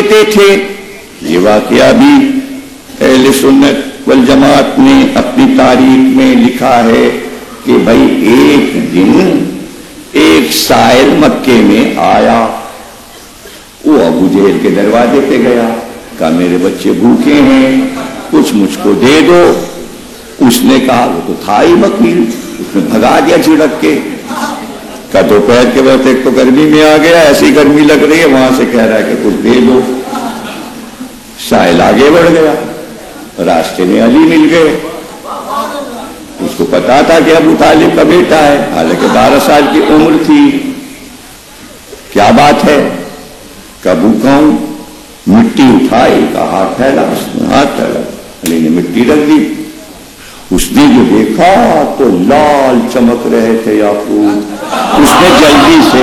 دیتے تھے. یہ واقعہ بھی اہل سنت والجماعت نے اپنی تاریخ میں لکھا ہے کہ بھائی ایک دن ایک سائل مکے میں آیا. وہ ابو جہل کے دروازے پہ گیا, کہا میرے بچے بھوکے ہیں, کچھ مجھ کو دے دو. اس نے کہا, وہ تو تھا ہی وکیل, اس نے بھگا دیا جھڑک کے. کہا دوپہر کے وقت ایک تو گرمی میں آ گیا, ایسی گرمی لگ رہی ہے, وہاں سے کہہ رہا ہے کہ کچھ دے دو. سائل آگے بڑھ گیا, راستے میں علی مل گئے. اس کو پتا تھا کہ ابو طالب کا بیٹا ہے, حالانکہ 12 سال کی عمر تھی. کیا بات ہے؟ کہ بھوکا ہوں. مٹی اٹھائی, کا ہاتھ پھیلا, اس نے ہاتھ پھیلا, علی نے مٹی رکھ دی. اس نے جو دیکھا تو لال چمک رہے تھے یاقوت. اس نے جلدی سے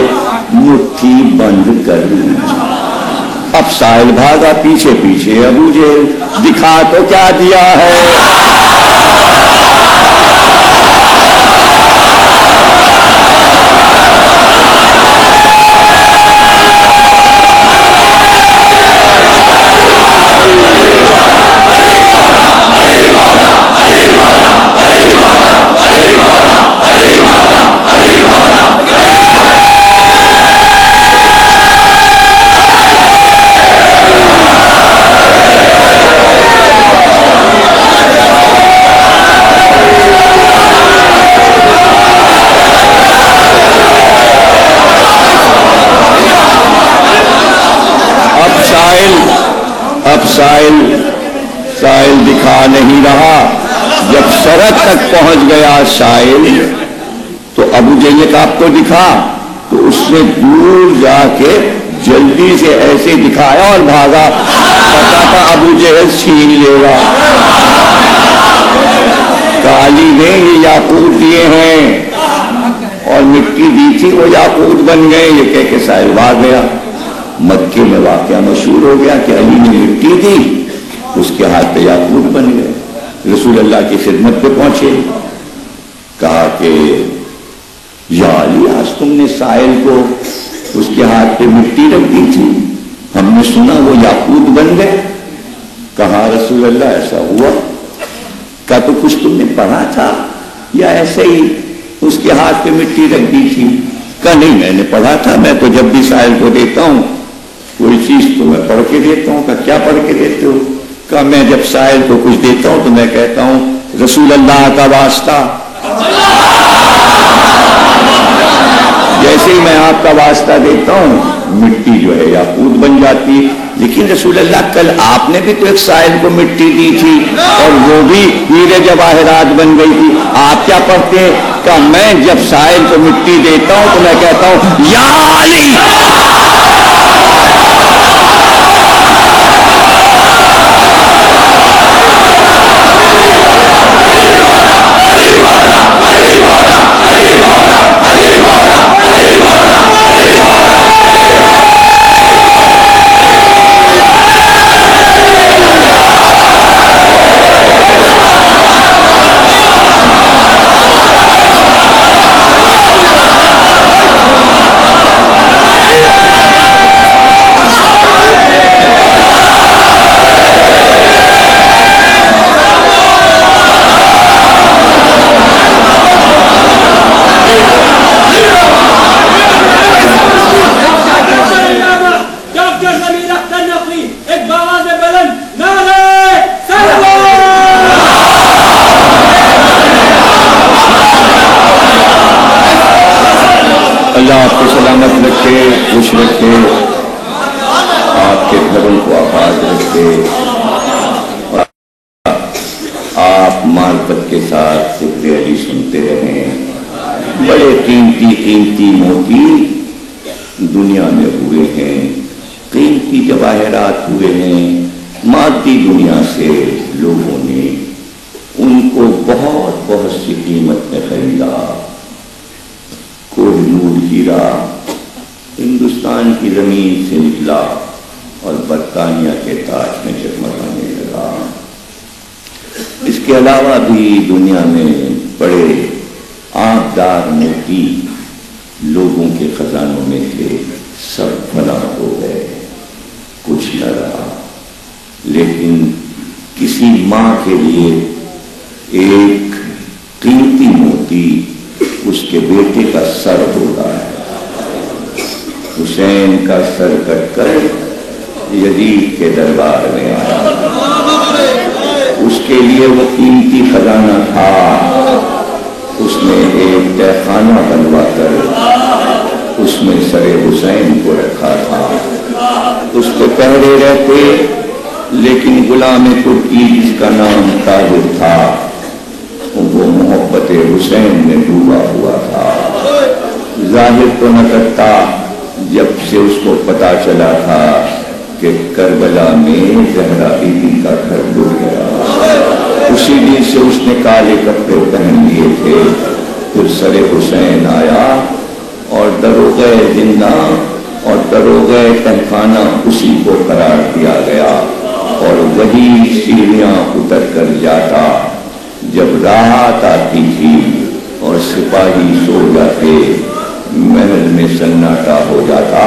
مٹھی بند کر لی. اب سائل بھاگا پیچھے پیچھے ابو جہل, دکھا تو کیا دیا ہے. سائل دکھا نہیں رہا. جب سرحد تک پہنچ گیا سائل تو ابو جہل نے کہا آپ کو دکھا, تو اس نے دور جا کے جلدی سے ایسے دکھایا اور بھاگا. پتا تھا ابو جہل چھین لے گا. علی نے یہ یاقوت دیے ہیں اور مٹی دی تھی, وہ یاقوت بن گئے. یہ کہہ کے سائل بھاگ گیا. مکے میں واقعہ مشہور ہو گیا کہ علی نے مٹی دی, اس کے ہاتھ پہ یاقوت بن گئے. رسول اللہ کی خدمت پہ پہنچے, کہا کہ یا علی آج تم نے سائل کو اس کے ہاتھ پہ مٹی رکھ دی تھی, ہم نے سنا وہ یاقوت بن گئے. کہا رسول اللہ ایسا ہوا. کہا تو کچھ تم نے پڑھا تھا یا ایسے ہی اس کے ہاتھ پہ مٹی رکھ دی تھی؟ کہا نہیں میں نے پڑھا تھا, میں تو جب بھی سائل کو دیتا ہوں کوئی چیز تو میں پڑھ کے دیتا ہوں. کہا کیا پڑھ کے دیتے ہو؟ کہا میں جب سائل کو کچھ دیتا ہوں تو میں کہتا ہوں رسول اللہ کا واسطہ. جیسے ہی میں آپ کا واسطہ دیتا ہوں مٹی جو ہے یاقوت بن جاتی. لیکن رسول اللہ کل آپ نے بھی تو ایک سائل کو مٹی دی تھی اور وہ بھی ہیرے جواہرات بن گئی تھی, آپ کیا پڑھتے ہیں؟ کہ میں جب سائل کو مٹی دیتا ہوں تو میں کہتا ہوں یا علی. اللہ آپ کو سلامت رکھے, خوش رکھے, آپ کے گھروں کو آباد رکھے, آپ معرفت کے ساتھ ذکر علی سنتے رہیں. بڑے قیمتی موتی دنیا میں ہوئے ہیں, قیمتی جواہرات ہوئے ہیں. مادی دنیا سے لوگوں نے ان کو بہت سی قیمت میں خریدا. کوہ نور ہیرا ہندوستان کی زمین سے نکلا اور برطانیہ کے تاج میں جگمگانے لگا. اس کے علاوہ بھی دنیا میں بڑے آبدار موتی لوگوں کے خزانوں میں تھے, سب فنا ہو گئے, کچھ نہ لیکن کسی ماں کے لیے ایک قیمتی موتی اس کے بیٹے کا سر ہوتا ہے۔ حسین کا سر کٹ کر یزید کے دربار میں آیا، اس کے لیے وہ قیمتی خزانہ تھا، اس نے ایک تہہ خانہ بنوا کر اس میں سر حسین کو رکھا تھا۔ اس پہ پہرے رہتے، لیکن غلام ترکی جس کا نام طاہر تھا وہ محبت حسین میں ڈوبا ہوا تھا۔ ظاہر تو نہ کرتا، جب سے اس کو پتا چلا تھا کہ کربلا میں زہرا بی بی کا گھر ڈوب گیا، اسی دن سے اس نے کالے کپڑے پہن لیے تھے۔ پھر سر حسین آیا اور دروغہ زندہ اور دروغہ تہخانہ اسی کو قرار دیا گیا، اور وہی سیڑھیاں اتر کر جاتا۔ جب رات آتی تھی اور سپاہی سو جاتے، محل میں سناٹا ہو جاتا،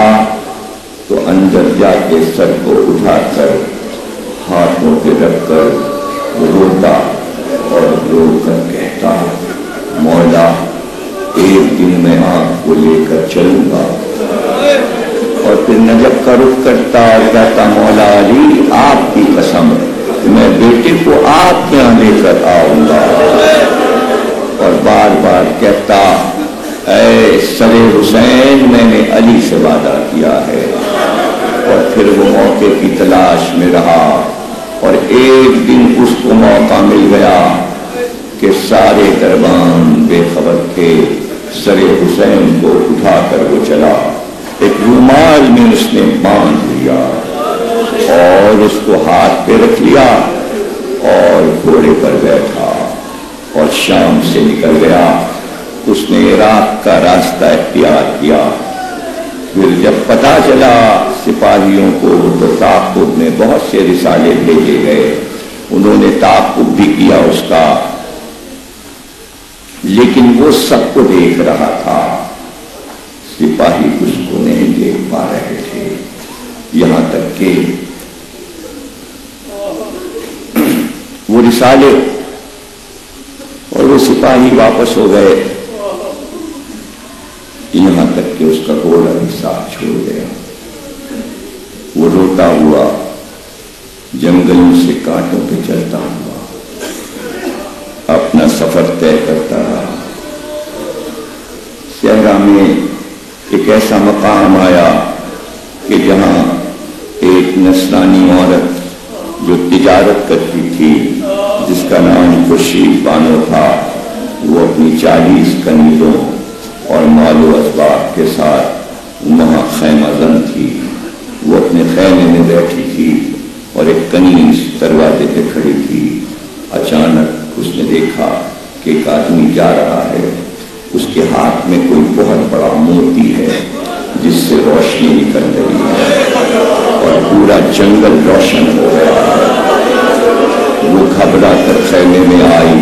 تو اندر جا کے سر کو اٹھا کر ہاتھوں پہ رکھ کر روتا اور رو کر کہتا، مولا ایک دن میں آپ کو لے کر چلوں گا۔ اور پھر نجف کا رخ کرتا اور کہتا، مولا علی آپ کی قسم میں بیٹے کو آپ کے یہاں لے کر آؤں گا۔ اور بار بار کہتا، اے سر حسین میں نے علی سے وعدہ کیا ہے۔ اور پھر وہ موقع کی تلاش میں رہا، اور ایک دن اس کو موقع مل گیا کہ سارے دربان بے خبر تھے۔ سر حسین کو اٹھا کر وہ چلا، ایک رومال میں اس نے باندھ لیا اور اس کو ہاتھ پہ رکھ لیا اور گھوڑے پر بیٹھا اور شام سے نکل گیا۔ اس نے عراق کا راستہ اختیار کیا۔ پھر جب پتا چلا سپاہیوں کو تو تعاقب میں بہت سے رسالے بھیجے گئے، انہوں نے تعاقب بھی کیا اس کا، لیکن وہ سب کو دیکھ رہا تھا، سپاہی اس کو نہیں دیکھ پا رہے تھے۔ یہاں تک کہ وہ رسالے اور وہ سپاہی واپس ہو گئے، یہاں تک کہ اس کا گھوڑا بھی ساتھ چھوڑ گیا۔ وہ روتا ہوا جنگلوں سے کانٹوں پہ چلتا ہوا اپنا سفر طے کرتا رہا۔ صحرا میں ایک ایسا مقام آیا کہ جہاں ایک نصرانی عورت جو تجارت کرتی تھی، جس کا نام خورشید بانو تھا، وہ اپنی 40 کنیزوں اور مال و اسباب کے ساتھ وہاں خیمہ زن تھی۔ وہ اپنے خیمے میں بیٹھی تھی اور ایک کنیز دروازے پہ کھڑی تھی۔ اچانک اس نے دیکھا کہ ایک آدمی جا رہا ہے، اس کے ہاتھ میں کوئی بہت بڑا موتی ہے جس سے روشنی نکل رہی ہے اور پورا جنگل روشن ہو گیا۔ وہ گھبرا کر خیمے میں آئی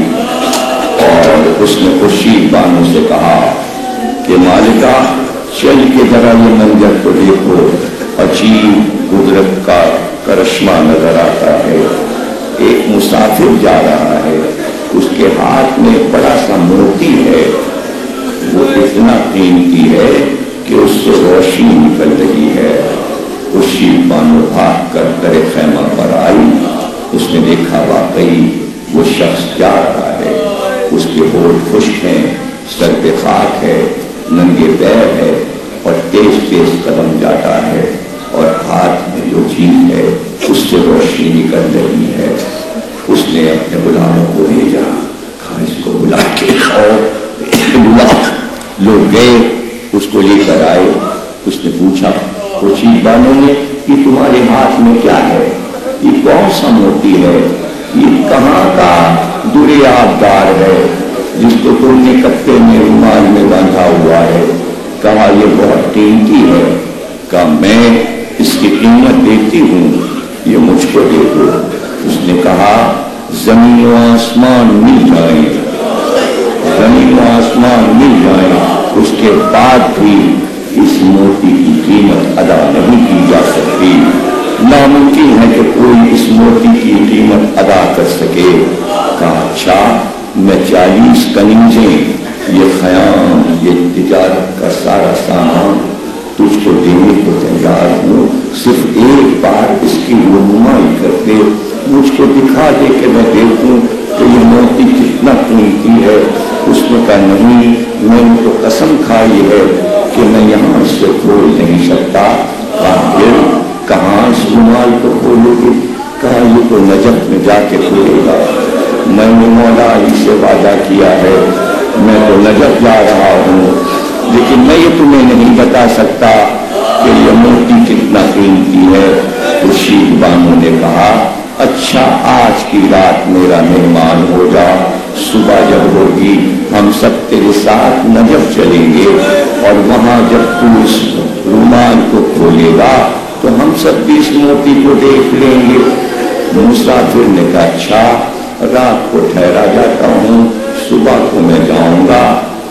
اور اس نے خورشید بانو سے کہا کہ مالکہ چل کے ذرا یہ منظر کو دیکھو، عجیب قدرت کا کرشمہ نظر آتا ہے۔ ایک مسافر جا رہا ہے، اس کے ہاتھ میں بڑا سا موتی ہے، وہ اتنا قیمتی ہے کہ اس سے روشنی نکل رہی ہے۔ خورشید بانو بھاگ کر در خیمہ پر آئی، اس نے دیکھا واقعی وہ شخص جا رہا ہے، اس کے ہونٹ خشک ہیں، سر پہ خاک ہے، ننگے پیر ہے اور تیز تیز قدم جاتا ہے، اور ہاتھ میں جو چیز ہے اس سے روشنی نکل رہی ہے۔ اس نے اپنے غلاموں کو بھیجا، کہا اس کو بلا کے کھاؤ۔ لوگ گئے، اس کو لے کر آئے۔ اس نے پوچھا خورشید بانو نے کہ تمہارے ہاتھ میں کیا ہے؟ یہ کون سا موتی ہے؟ یہ کہاں کا درے آبدار ہے جس کو تم نے کپڑے میں رومال میں باندھا ہوا ہے؟ کہا یہ بہت قیمتی ہے۔ کہا میں اس کی قیمت دیتی ہوں، یہ مجھ کو دے دو۔ اس نے کہا زمین و آسمان مل جائیں، زمین و آسمان مل جائیں، اس کے بعد بھی اس موتی کی قیمت ادا نہیں کی جا سکتی۔ ناممکن ہے کہ کوئی اس موتی کی قیمت ادا کر سکے. کہا اچھا میں 40 کنیزیں، یہ خیام، یہ تجارت کا سارا سامان تجھ کو دینے کو تیار ہوں، صرف ایک بار اس کی رونمائی کر دے، مجھ کو دکھا دے کہ میں دیکھوں کہ یہ موتی کتنا قیمتی ہے. اس نے کہا نہیں، میں نے تو قسم کھائی ہے کہ میں یہاں سے کھول نہیں سکتا. کہاں اس رومال کو کھولو گے؟ کہا یہ تو نجف میں جا کے کھولے گا. میں نے مولا علی سے وعدہ کیا ہے، میں تو نجف جا رہا ہوں، لیکن میں یہ تمہیں نہیں بتا سکتا کہ یہ موتی کتنا قیمتی ہے. خورشید بانو نے کہا اچھا آج کی رات میرا مہمان ہو جا، صبح جب ہوگی ہم سب تیرے ساتھ نجف چلیں گے، اور وہاں جب تو اس رومال کو کھولے گا تو ہم سب بھی اس موتی کو دیکھ لیں گے. مسافر نے کہا اچھا رات کو ٹھہرا جاتا ہوں، صبح کو میں جاؤں گا.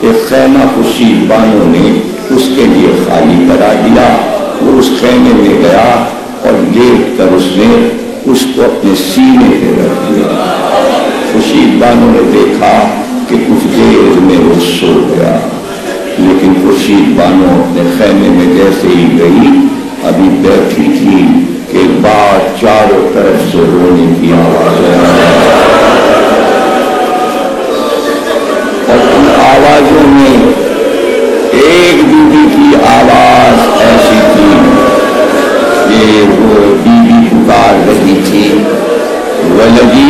ایک خیمہ خورشید بانو نے اس کے لیے خالی کرا دیا. وہ اس خیمے میں گیا اور لیٹ کر اس نے اس کو اپنے سینے پہ رکھ دیا. خورشید بانو نے دیکھا کہ کچھ دیر میں وہ سو گیا، لیکن خورشید بانو اپنے خیمے میں جیسے ہی گئی ابھی بیٹھی تھی کہ بعد چاروں طرف سے رونے کی آواز آئی، اور ان آوازوں میں ایک بیوی کی آواز ایسی تھی کہ وہ بیوی پکار رہی تھی ولدی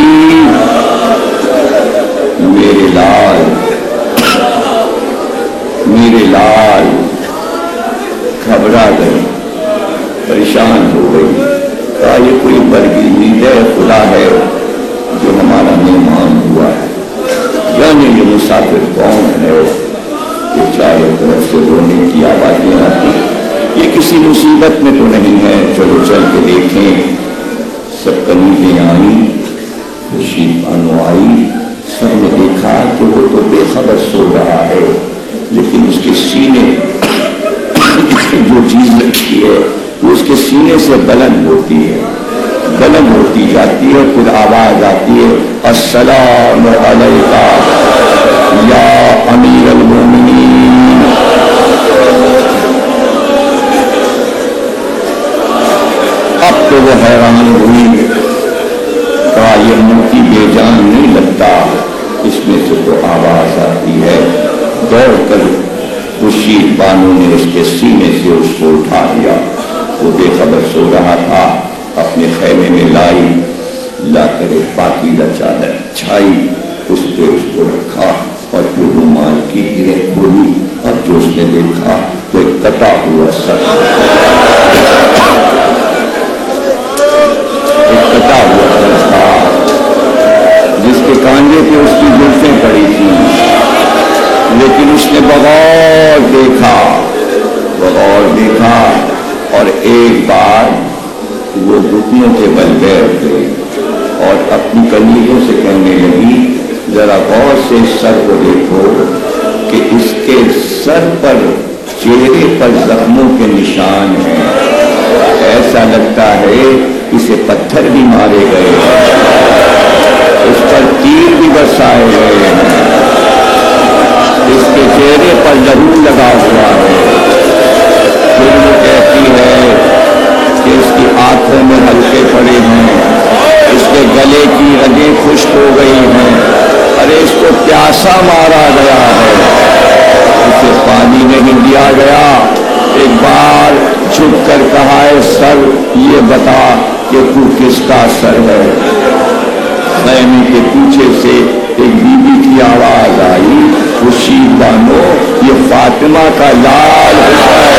میرے لال، میرے لال. گھبرا گئی، پریشان ہو گئی. کہا یہ کوئی برگزیدہ خدا ہے جو ہمارا مہمان ہوا ہے، یعنی یہ مسافر کون ہے کہ چاروں طرف سے رونے کی آوازیں آتی؟ یہ کسی مصیبت میں تو نہیں ہے، چلو چل کے دیکھیں. سب کنیزیں آئیں، خورشید بانو آئی. سب نے دیکھا کہ وہ تو بے خبر سو رہا ہے، لیکن اس کے سینے جو چیز رکھی ہے وہ اس کے سینے سے بلند ہوتی ہے، بلند ہوتی جاتی ہے. پھر آواز آتی ہے السلام علیکہ یا امیر المومنین. اب تو وہ حیران ہوئی، کہا یہ موتی بے جان نہیں لگتا، اس میں سے تو آواز آتی ہے. دوڑ کر خورشید بانو نے اس کے سینے سے اس کو اٹھا لیا. وہ بے خبر سو رہا تھا، اپنے خیمے میں لائی، لا کر ایک پاکیزہ چادر چھائی، اس پہ اس کو رکھا اور پھر رومال کی گرہ کھولی. اور جو اس نے دیکھا تو ایک کٹا ہوا سر، ایک کٹا ہوا سر تھا جس کے کانجے پہ اس کی زلفیں پڑی تھی. لیکن اس نے بغور دیکھا، بغور دیکھا، اور ایک بار وہ گھٹنوں کے بل بیٹھ گئی اور اپنی کنیزوں سے کہنے لگی ذرا غور سے اس سر کو دیکھو کہ اس کے سر پر، چہرے پر زخموں کے نشان ہیں، ایسا لگتا ہے اسے پتھر بھی مارے گئے ہیں، اس پر تیر بھی برسائے گئے ہیں، اس کے چہرے پر لہو لگا ہوا ہے. پھر وہ کہتی ہے کہ اس کی آنکھوں میں ہلکے پڑے ہیں، اس کے گلے کی رگیں خشک ہو گئی ہیں، ارے اس کو پیاسا مارا گیا ہے، اسے پانی نہیں دیا گیا. ایک بار چھپ کر کہا ہے سر یہ بتا کہ تو کس کا سر ہے؟ خیمے کے پیچھے سے ایک بیوی کی آواز آئی خورشید بانو یہ فاطمہ کا لال حسین.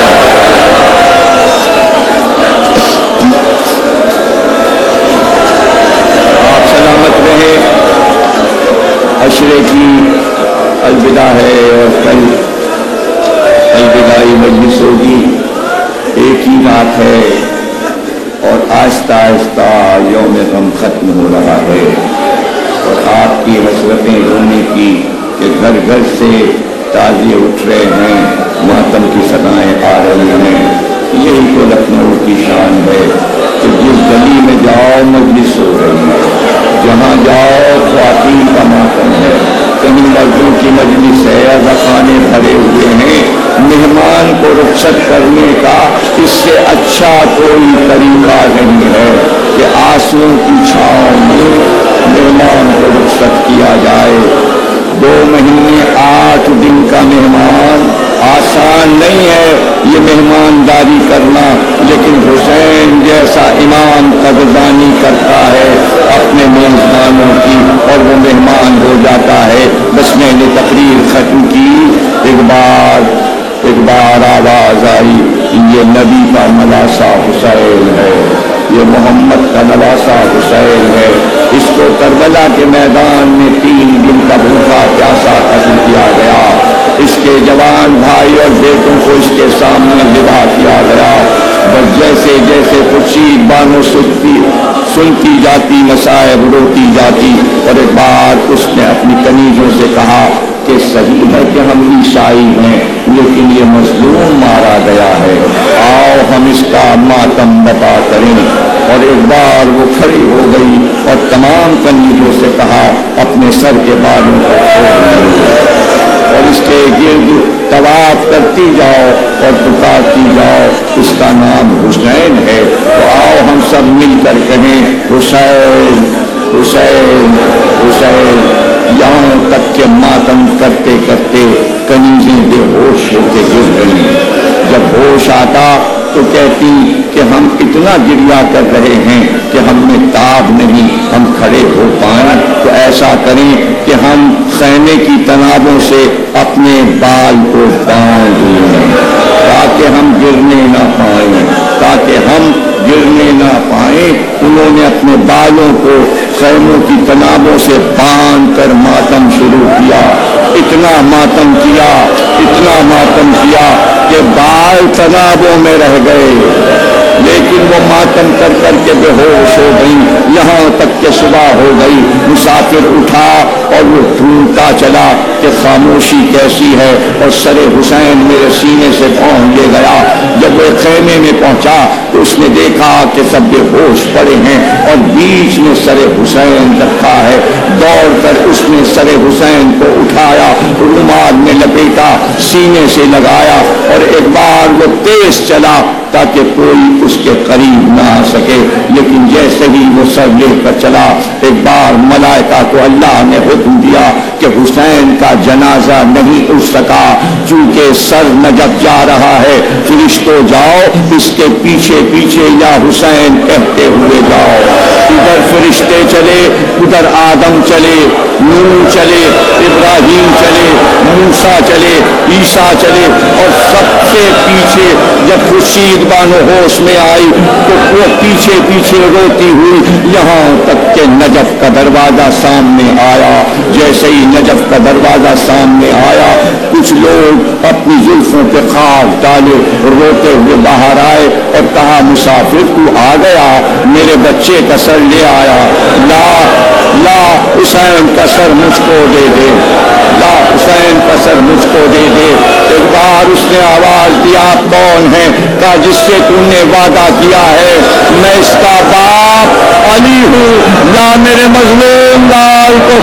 آپ سلامت رہے. عشرے کی الوداع ہے اور کل الوداعی مجلس ہوگی. ایک ہی رات ہے اور آہستہ آہستہ یوم غم ختم ہو رہا ہے، اور آپ کی حسرتیں رونے کی کہ گھر گھر سے تازیے اٹھ رہے ہیں، ماتم کی صدائیں آ رہی ہیں. یہی تو لکھنؤ کی شان ہے کہ جس گلی میں جاؤ مجلس ہو رہی ہے، جہاں جاؤ خواتین کا ماتم ہے، کہیں مردوں کی مجلس ہے، خانے بھرے ہوئے ہیں۔ مہمان کو رخصت کرنے کا اس سے اچھا کوئی طریقہ نہیں ہے کہ آنسوؤں کی چھاؤں میں مہمان کو رخصت کیا جائے۔ 2 مہینے 8 دن کا مہمان آسان نہیں ہے یہ مہمانداری کرنا، لیکن حسین جیسا امام قدردانی کرتا ہے اپنے میزبانوں کی اور وہ مہمان ہو جاتا ہے۔ بس میں نے تقریر ختم کی، ایک بار آواز آئی، یہ نبی کا نواسا حسین ہے، یہ محمد کا نواسا حسین ہے۔ اس کو کربلا کے میدان میں 3 دن کا بھوکا پیاسا قتل کیا گیا۔ اس کے جوان بھائی اور بیٹوں کو اس کے سامنے ذبح کیا گیا۔ بس جیسے جیسے خورشید بانو سنتی جاتی، مصائب روتی جاتی، اور ایک بار اس نے اپنی کنیزوں سے کہا کہ صحیح ہے کہ ہم عیسائی ہیں، لیکن یہ مظلوم مارا گیا ہے، آؤ ہم اس کا ماتم بپا کریں۔ اور ایک بار وہ کھڑی ہو گئی اور تمام کنیزوں سے کہا اپنے سر کے بالوں کو اور اس کے گرد طواف کرتی جاؤ اور پکارتی جاؤ، اس کا نام حسین ہے، تو آؤ ہم سب مل کر کہیں حسین حسین حسین، یہاں تک کہ ماتم کرتے کرتے کنیزیں بے ہوش ہو کے گر گئیں۔ جب ہوش آتا تو کہتی کہ ہم اتنا گریہ کر رہے ہیں کہ ہم میں تاب نہیں، ہم کھڑے ہو پائیں تو ایسا کریں کہ ہم خیمے کی تنابوں سے اپنے بال کو باندھ لیں تاکہ ہم گرنے نہ پائیں، تاکہ ہم گرنے نہ پائیں۔ انہوں نے اپنے بالوں کو خیموں کی تنابوں سے باندھ کر ماتم شروع کیا۔ اتنا ماتم کیا کہ بال تنابوں میں رہ گئے، لیکن وہ ماتم کر کر کے بے ہوش ہو گئی، یہاں تک کہ صبح ہو گئی۔ مسافر اٹھا اور وہ ڈھونڈتا چلا کہ خاموشی کیسی ہے، اور سر حسین میرے سینے سے پہنچ لے گیا۔ جب وہ خیمے میں پہنچا تو اس نے دیکھا کہ سب بے ہوش پڑے ہیں اور بیچ میں سر حسین رکھا ہے۔ دوڑ کر اس نے سر حسین کو اٹھایا، رومال میں لپیٹا، سینے سے لگایا، اور ایک بار وہ تیز چلا تاکہ کوئی اس کے قریب نہ آ سکے، لیکن جیسے ہی وہ سر لے کر چلا، ایک بار ملائکہ کو اللہ نے حکم دیا کہ حسین کا جنازہ نہیں اٹھ سکا چونکہ سر نجف جا رہا ہے، فرشتوں جاؤ اس کے پیچھے پیچھے یا حسین کہتے ہوئے جاؤ۔ ادھر فرشتے چلے، ادھر آدم چلے، نوح چلے، ابراہیم چلے، موسیٰ چلے، عیسیٰ چلے، اور سب سے پیچھے جب خورشید بانو ہوش میں آئی تو وہ پیچھے پیچھے روتی ہوئی یہاں تک کہ نجف کا دروازہ سامنے آیا۔ جیسے ہی نجف کا دروازہ سامنے آیا، کچھ لوگ اپنی زلفوں پہ خاک ڈالے، روتے ہوئے باہر آئے اور کہا مسافر تو آ گیا، میرے بچے کا سر لے آیا، لا حسین کا سر مجھ کو دے دے، لا حسین کا سر مجھ کو دے دے۔ ایک بار اس نے آواز دی آپ کون ہیں؟ کہا جس سے تم نے وعدہ کیا ہے، میں اس کا باپ علی ہوں، لا میرے مظلوم لال کو